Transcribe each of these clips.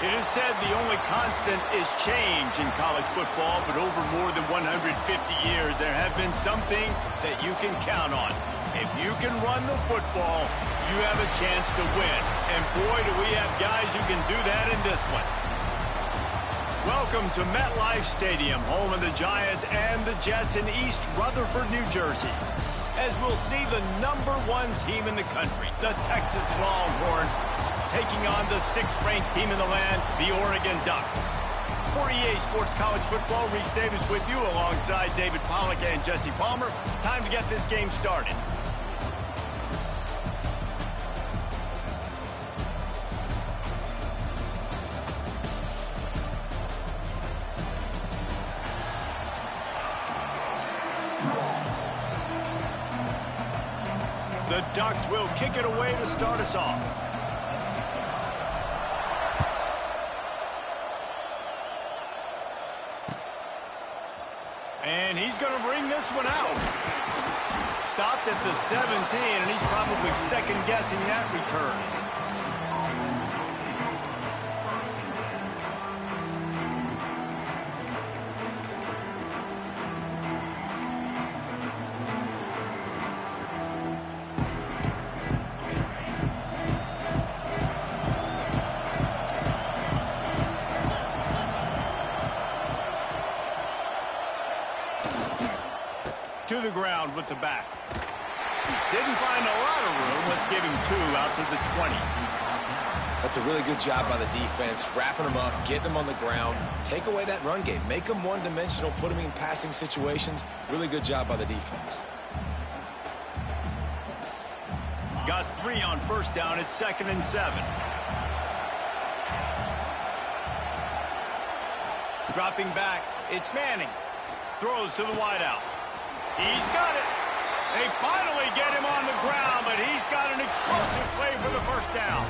It is said the only constant is change in college football, but over more than 150 years, there have been some things that you can count on. If you can run the football, you have a chance to win. And boy, do we have guys who can do that in this one. Welcome to MetLife Stadium, home of the Giants and the Jets in East Rutherford, New Jersey. As we'll see the #1 team in the country, the Texas Longhorns, taking on the 6th-ranked team in the land, the Oregon Ducks. For EA Sports College Football, Reese Davis with you alongside David Pollack and Jesse Palmer. Time to get this game started. The Ducks will kick it away to start us off. And he's going to bring this one out. Stopped at the 17, and he's probably second-guessing that return. To the ground with the back. Didn't find a lot of room. Let's give him 2 out to the 20. That's a really good job by the defense, wrapping them up, getting them on the ground. Take away that run game. Make them one-dimensional, put them in passing situations. Really good job by the defense. Got 3 on first down. It's 2nd and 7. Dropping back. It's Manning. Throws to the wideout. He's got it. They finally get him on the ground, but he's got an explosive play for the first down.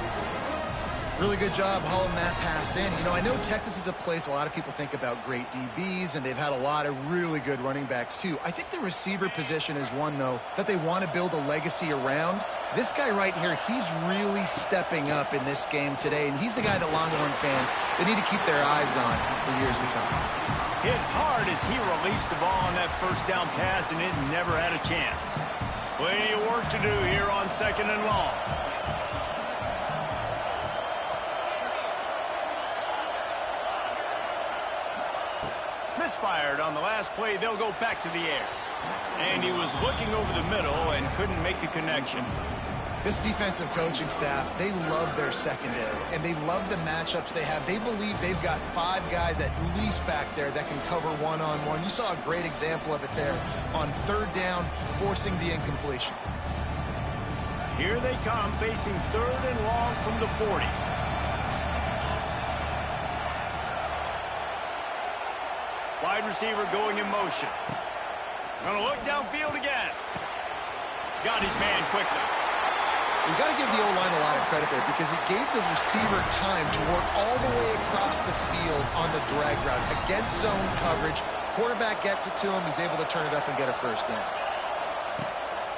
Really good job hauling that pass in. You know, I know Texas is a place a lot of people think about great DBs, and they've had a lot of really good running backs, too. I think the receiver position is one, though, that they want to build a legacy around. This guy right here, he's really stepping up in this game today, and he's the guy that Longhorn fans, they need to keep their eyes on for years to come. Hit hard as he released the ball on that first down pass, and it never had a chance. Plenty of work to do here on 2nd and long. Misfired on the last play. They'll go back to the air. And he was looking over the middle and couldn't make a connection. This defensive coaching staff, they love their secondary, and they love the matchups they have. They believe they've got 5 guys at least back there that can cover one-on-one. You saw a great example of it there on 3rd down, forcing the incompletion. Here they come, facing 3rd and long from the 40. Wide receiver going in motion. Gonna look downfield again. Got his man quickly. You've got to give the O-line a lot of credit there because it gave the receiver time to work all the way across the field on the drag route against zone coverage. Quarterback gets it to him. He's able to turn it up and get a first down.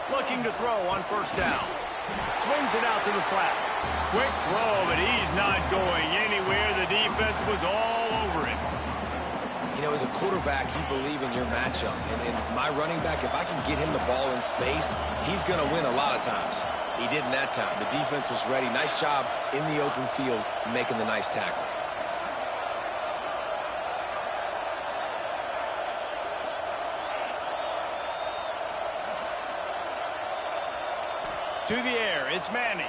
Looking to throw on first down. Swings it out to the flat. Quick throw, but he's not going anywhere. The defense was all over him. You know, as a quarterback, you believe in your matchup. And my running back, if I can get him the ball in space, he's going to win a lot of times. He didn't that time. The defense was ready. Nice job in the open field making the nice tackle. To the air, it's Manning.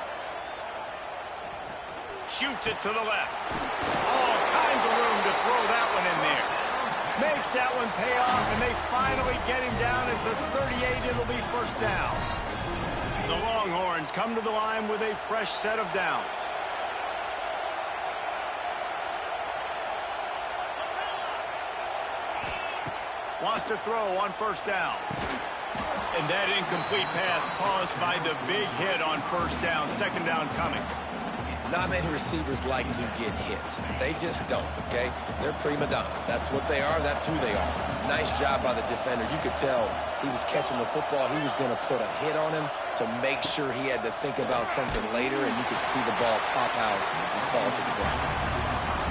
Shoots it to the left. All kinds of room to throw that one in there. Makes that one pay off, and they finally get him down at the 38. It'll be first down. The Longhorns come to the line with a fresh set of downs. Wants to throw on first down. And that incomplete pass caused by the big hit on first down. 2nd down coming. Not many receivers like to get hit. They just don't, okay? They're prima donnas. That's what they are. That's who they are. Nice job by the defender. You could tell he was catching the football. He was going to put a hit on him to make sure he had to think about something later, and you could see the ball pop out and fall to the ground.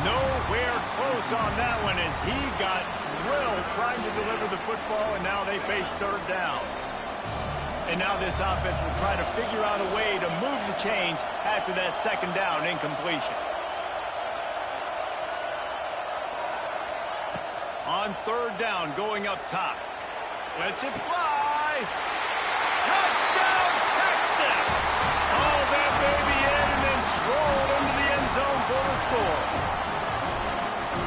Nowhere close on that one as he got drilled trying to deliver the football, and now they face third down. And now this offense will try to figure out a way to move the chains after that second down incompletion. On third down, going up top. Lets it fly. Touchdown, Texas! Hauled that baby in and then strolled into the end zone for the score.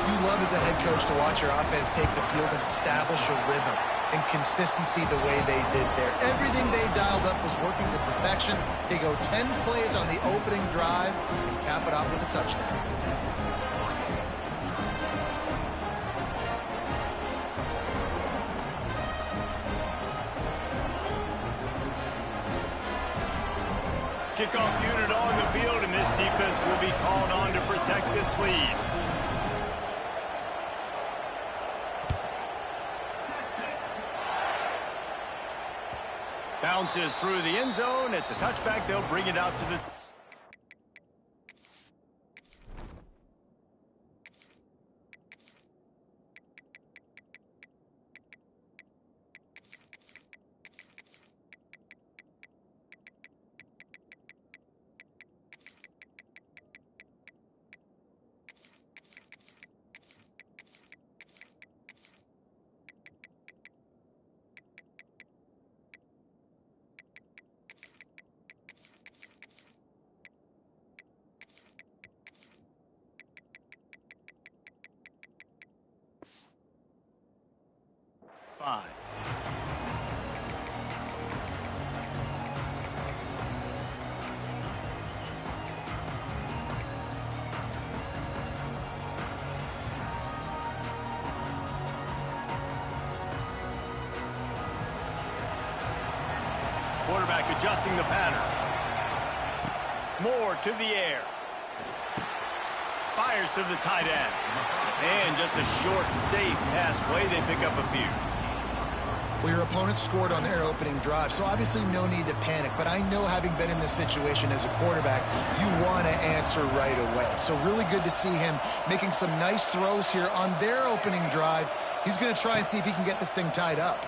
You love as a head coach to watch your offense take the field and establish a rhythm and consistency the way they did there. Everything they dialed up was working to perfection. They go 10 plays on the opening drive and cap it off with a touchdown. Kickoff unit on the field, and this defense will be called on to protect this lead. Bounces through the end zone. It's a touchback. They'll bring it out to the... Quarterback adjusting the pattern. Moore to the air. Fires to the tight end. And just a short, safe pass play. They pick up a few. Well, your opponent scored on their opening drive, so obviously no need to panic. But I know, having been in this situation as a quarterback, you want to answer right away. So really good to see him making some nice throws here on their opening drive. He's going to try and see if he can get this thing tied up.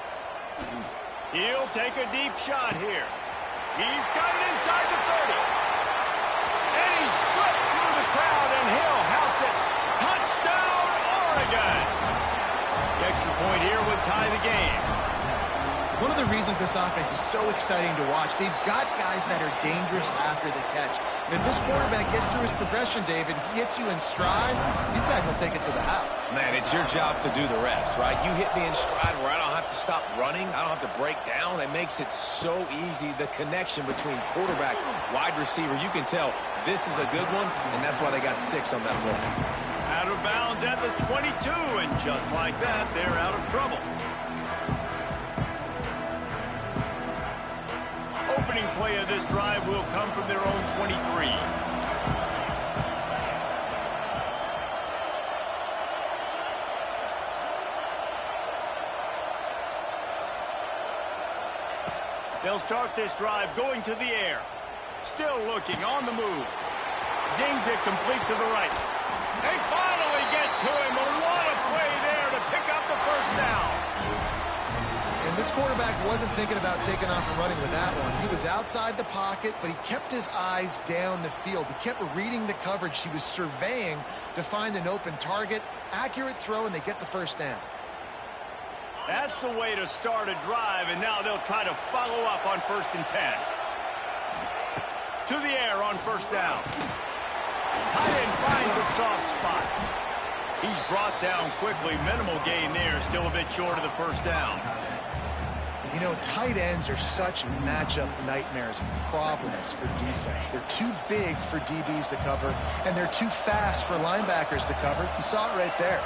He'll take a deep shot here. He's got it inside the 30. And he slipped through the crowd, and he'll house it. Touchdown, Oregon! The extra point here would tie the game. One of the reasons this offense is so exciting to watch, they've got guys that are dangerous after the catch. And if this quarterback gets through his progression, David, he hits you in stride, these guys will take it to the house. Man, it's your job to do the rest, right? You hit me in stride where I don't have to stop running. I don't have to break down. It makes it so easy. The connection between quarterback, wide receiver, you can tell this is a good one, and that's why they got 6 on that play. Out of bounds at the 22, and just like that, they're out of trouble. Opening play of this drive will come from their own 23. They'll start this drive going to the air. Still looking on the move. Zings it complete to the right. They finally get to him. A what a play there to pick up the first down. And this quarterback wasn't thinking about taking off and running with that one. He was outside the pocket, but he kept his eyes down the field. He kept reading the coverage. He was surveying to find an open target. Accurate throw, and they get the first down. That's the way to start a drive, and now they'll try to follow up on 1st and 10. To the air on first down. Tight end finds a soft spot. He's brought down quickly. Minimal gain there. Still a bit short of the first down. You know, tight ends are such matchup nightmares and problems for defense. They're too big for DBs to cover, and they're too fast for linebackers to cover. You saw it right there.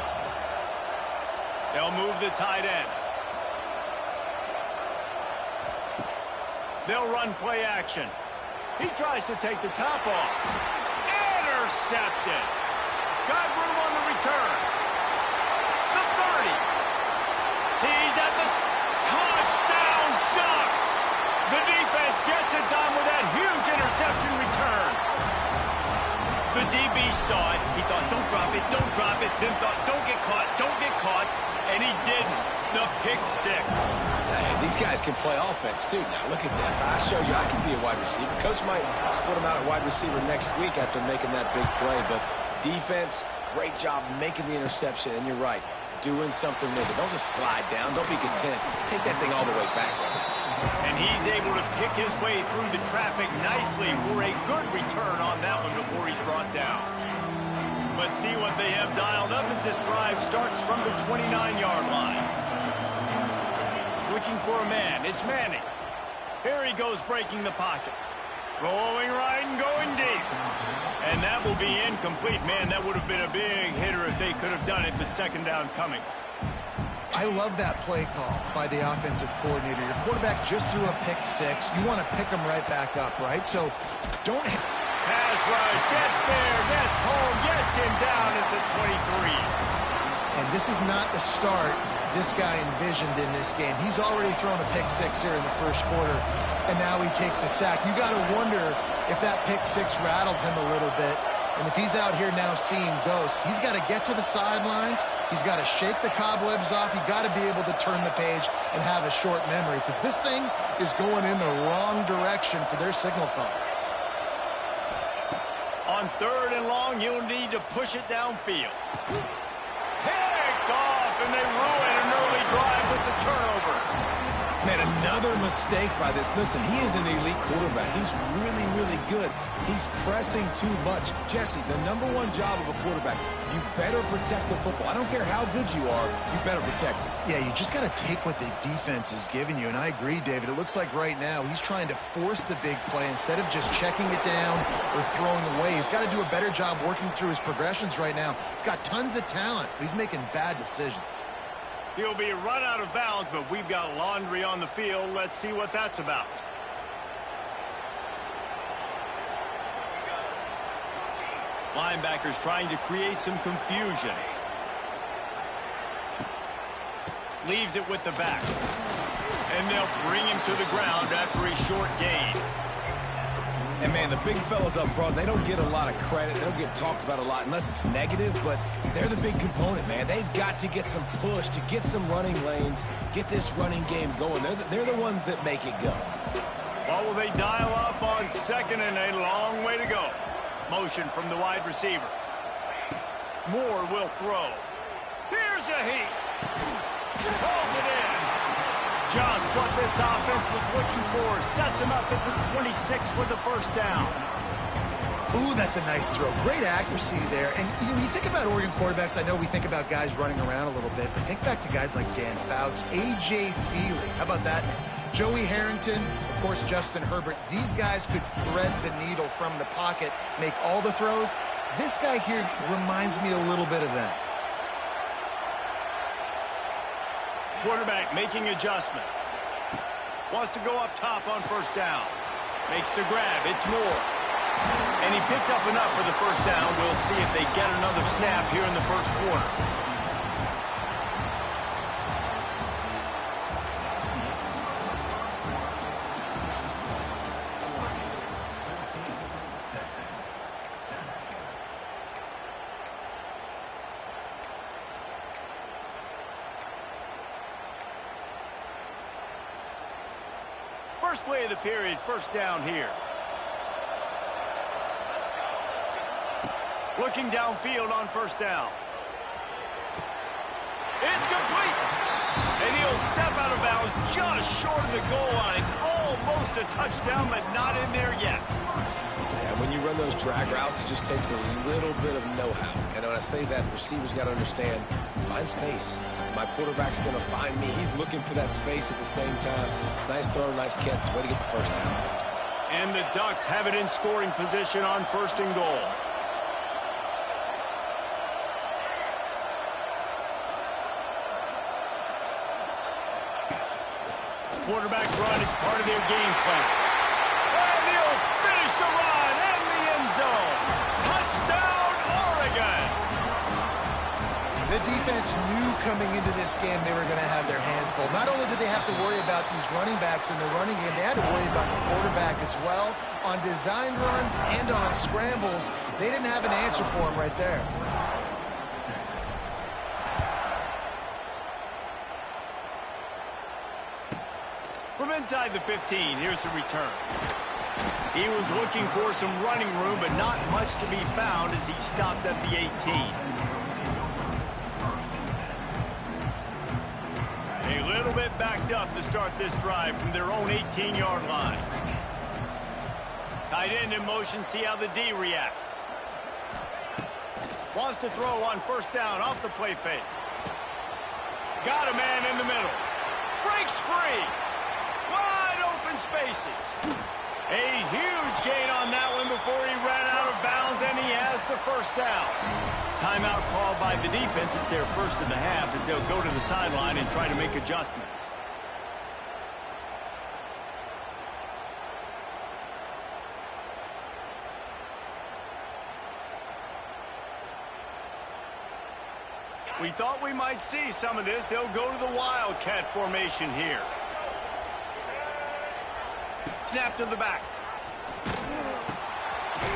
They'll move the tight end. They'll run play action. He tries to take the top off. Intercepted. Got room on the return. The 30. He's at the touchdown Ducks. The defense gets it done with that huge interception return. The The DB saw it. He thought, don't drop it, don't drop it. Then thought, don't get caught, don't get caught. And he didn't. The pick six. Hey, these guys can play offense, too. Now, look at this. I showed you I can be a wide receiver. Coach might split him out at wide receiver next week after making that big play. But defense, great job making the interception. And you're right, doing something with it. Don't just slide down. Don't be content. Take that thing all the way back. And he's able to pick his way through the traffic nicely for a good return on that one before he's brought down. But see what they have dialed up as this drive starts from the 29-yard line. Looking for a man. It's Manning. Here he goes breaking the pocket. Rolling right and going deep. And that will be incomplete. Man, that would have been a big hitter if they could have done it, but second down coming. I love that play call by the offensive coordinator. Your quarterback just threw a pick six. You want to pick him right back up, right? So don't... Pass rush, gets there, gets home, gets him down at the 23. And this is not the start this guy envisioned in this game. He's already thrown a pick six here in the first quarter, and now he takes a sack. You got to wonder if that pick six rattled him a little bit. And if he's out here now seeing ghosts, he's got to get to the sidelines. He's got to shake the cobwebs off. You got to be able to turn the page and have a short memory, because this thing is going in the wrong direction for their signal call. On third and long, you'll need to push it downfield. Picked off, and they ruin an early drive with the turnover. Man, another mistake by this. Listen, he is an elite quarterback. He's really, really good. He's pressing too much. Jesse, the #1 job of a quarterback, you better protect the football. I don't care how good you are, you better protect it. Yeah, you just got to take what the defense is giving you. And I agree, David. It looks like right now he's trying to force the big play instead of just checking it down or throwing away. He's got to do a better job working through his progressions right now. He's got tons of talent, but he's making bad decisions. He'll be run out of bounds, but we've got laundry on the field. Let's see what that's about. Linebackers trying to create some confusion. Leaves it with the back. And they'll bring him to the ground after a short gain. And, man, the big fellas up front, they don't get a lot of credit. They don't get talked about a lot unless it's negative, but they're the big component, man. They've got to get some push, to get some running lanes, get this running game going. They're the ones that make it go. What will they dial up on second and a long way to go? Motion from the wide receiver. Moore will throw. Here's a heat. Pulls it in. Just what this offense was looking for. Sets him up at the 26 with the first down. Ooh, that's a nice throw. Great accuracy there. And when you think about Oregon quarterbacks, I know we think about guys running around a little bit, but think back to guys like Dan Fouts, A.J. Feely. How about that? Joey Harrington, of course, Justin Herbert. These guys could thread the needle from the pocket, make all the throws. This guy here reminds me a little bit of them. Quarterback making adjustments. Wants to go up top on first down. Makes the grab. It's Moore. And he picks up enough for the first down. We'll see if they get another snap here in the first quarter. First play of the period, first down here. Looking downfield on first down. It's complete. And he'll step out of bounds just short of the goal line. Almost a touchdown, but not in there yet. Yeah, when you run those drag routes, it just takes a little bit of know-how. And when I say that, the receiver's got to understand, find space. My quarterback's going to find me. He's looking for that space at the same time. Nice throw, nice catch. Way to get the first down. And the Ducks have it in scoring position on first and goal. Quarterback run is part of their game plan. And he'll finish the run in the end zone. Touchdown, Oregon! The defense knew coming into this game they were going to have their hands full. Not only did they have to worry about these running backs in the running game, they had to worry about the quarterback as well on designed runs and on scrambles. They didn't have an answer for him right there. From inside the 15, here's the return. He was looking for some running room, but not much to be found as he stopped at the 18. A little bit backed up to start this drive from their own 18-yard line. Tight end in motion, see how the D reacts. Wants to throw on first down off the play fake. Got a man in the middle. Breaks free. Wide open spaces. A huge gain on that one before he ran out of bounds, and he has the first down. Timeout called by the defense. It's their first of the half as they'll go to the sideline and try to make adjustments. We thought we might see some of this. They'll go to the Wildcat formation here. Snap to the back.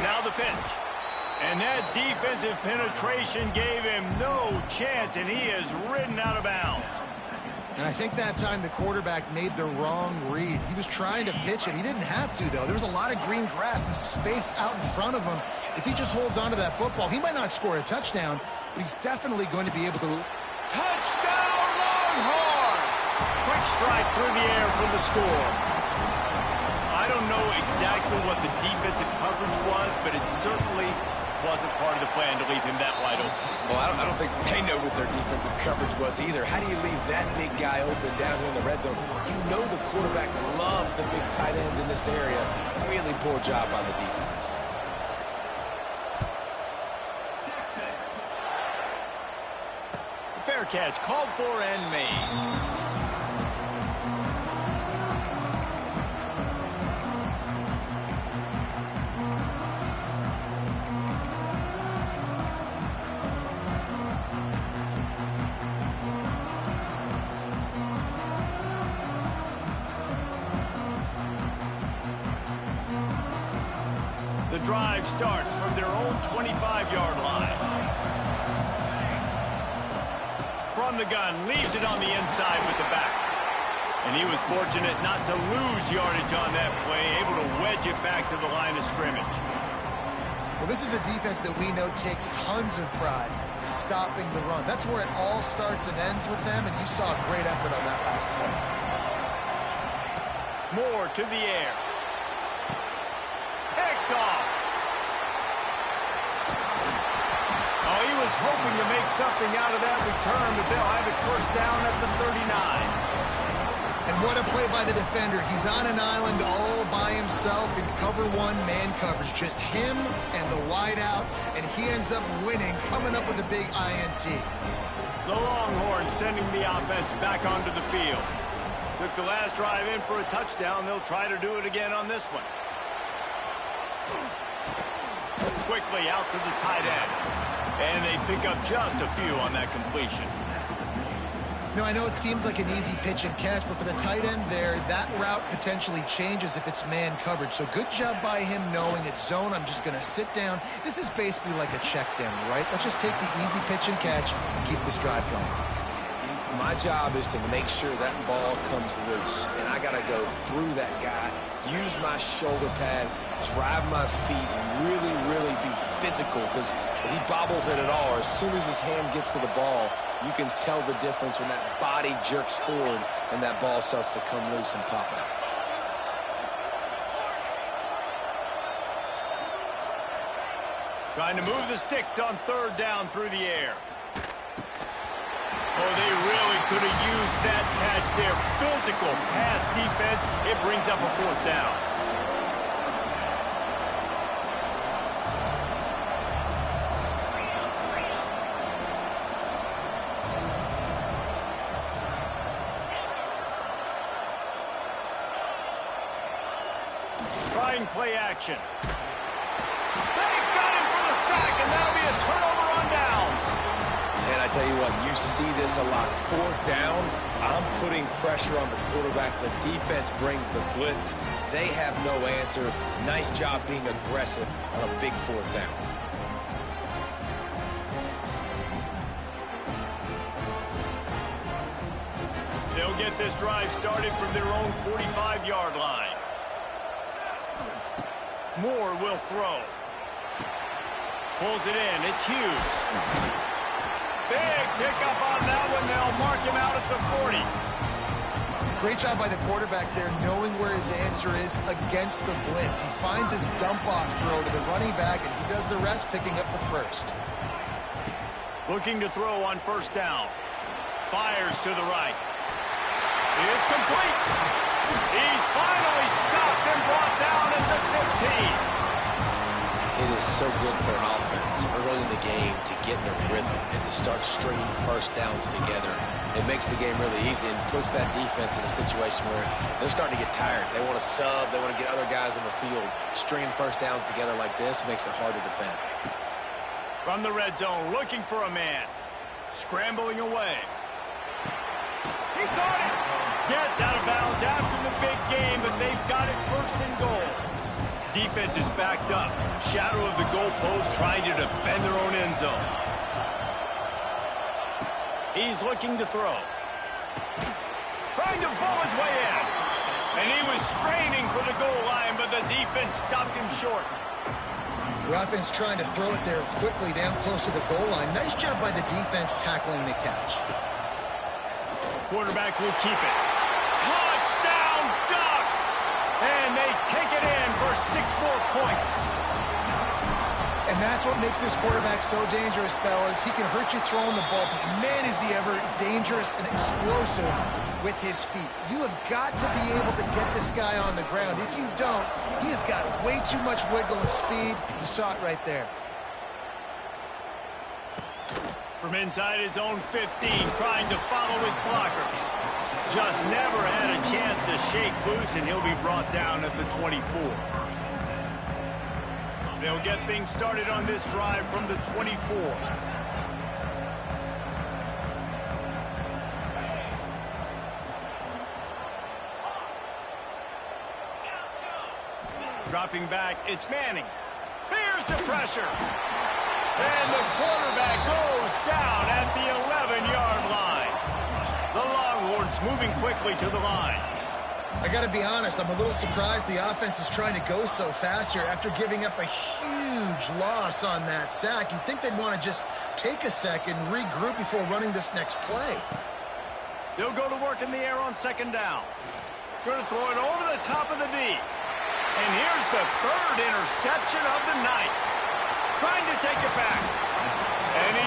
Now the pitch. And that defensive penetration gave him no chance, and he is ridden out of bounds. And I think that time the quarterback made the wrong read. He was trying to pitch it. He didn't have to, though. There was a lot of green grass and space out in front of him. If he just holds on to that football, he might not score a touchdown, but he's definitely going to be able to... Touchdown, Longhorns! Quick strike through the air for the score. I don't know exactly what the defensive coverage was, but it certainly wasn't part of the plan to leave him that wide open. Well, I don't think they know what their defensive coverage was either. How do you leave that big guy open down here in the red zone? You know the quarterback loves the big tight ends in this area. Really poor job by the defense. Fair catch called for and made. The drive starts from their own 25-yard line. From the gun, leaves it on the inside with the back. And he was fortunate not to lose yardage on that play, able to wedge it back to the line of scrimmage. Well, this is a defense that we know takes tons of pride stopping the run. That's where it all starts and ends with them, and you saw a great effort on that last play. Moore to the air. Picked off. Oh, he was hoping to make something out of that return, but they'll have it first down at the 39. And what a play by the defender. He's on an island all by himself in cover one man coverage. Just him and the wide out, and he ends up winning, coming up with a big INT. The Longhorns sending the offense back onto the field. Took the last drive in for a touchdown. They'll try to do it again on this one. Quickly out to the tight end. And they pick up just a few on that completion. You know, I know it seems like an easy pitch and catch, but for the tight end there, that route potentially changes if it's man coverage. So good job by him knowing it's zone. I'm just going to sit down. This is basically like a check down, right? Let's just take the easy pitch and catch and keep this drive going. My job is to make sure that ball comes loose, and I got to go through that guy, use my shoulder pad, drive my feet, and really be physical, because if he bobbles it at all, or as soon as his hand gets to the ball, you can tell the difference when that body jerks forward and that ball starts to come loose and pop out. Trying to move the sticks on third down through the air. Oh, they really could have used that catch there. Physical pass defense. It brings up a fourth down. Trying play action. They've got him for the sack, and that'll be a turnover on downs. And I tell you what, you see this a lot. Fourth down, I'm putting pressure on the quarterback. The defense brings the blitz. They have no answer. Nice job being aggressive on a big fourth down. They'll get this drive started from their own 45-yard line. Moore will throw. Pulls it in. It's Hughes. Big pickup on that one. They'll mark him out at the 40. Great job by the quarterback there, knowing where his answer is against the blitz. He finds his dump-off throw to the running back, and he does the rest, picking up the first. Looking to throw on first down. Fires to the right. It's complete. He's finally stopped and brought down at the 15. It is so good for an offense early in the game to get in a rhythm and to start stringing first downs together. It makes the game really easy and puts that defense in a situation where they're starting to get tired. They want to sub. They want to get other guys in the field. Stringing first downs together like this makes it hard to defend. From the red zone, looking for a man. Scrambling away. He caught it. Gets out of bounds after the big game, but they've got it first and goal. Defense is backed up. Shadow of the goalpost trying to defend their own end zone. He's looking to throw. Trying to ball his way in. And he was straining for the goal line, but the defense stopped him short. The offense trying to throw it there quickly down close to the goal line. Nice job by the defense tackling the catch. Quarterback will keep it. Touchdown, Ducks! And they take it in for 6 more points. And that's what makes this quarterback so dangerous, fellas. He can hurt you throwing the ball, but man, is he ever dangerous and explosive with his feet. You have got to be able to get this guy on the ground. If you don't, he has got way too much wiggle and speed. You saw it right there. From inside his own 15, trying to follow his blockers. Just never had a chance to shake loose, and he'll be brought down at the 24. They'll get things started on this drive from the 24. Dropping back, it's Manning. Here's the pressure. And the quarterback goes down at the 11-yard line. The Longhorns moving quickly to the line. I got to be honest, I'm a little surprised the offense is trying to go so fast here after giving up a huge loss on that sack. You'd think they'd want to just take a second, regroup before running this next play. They'll go to work in the air on second down. Going to throw it over the top of the D. And here's the 3rd interception of the night. Trying to take it back. And he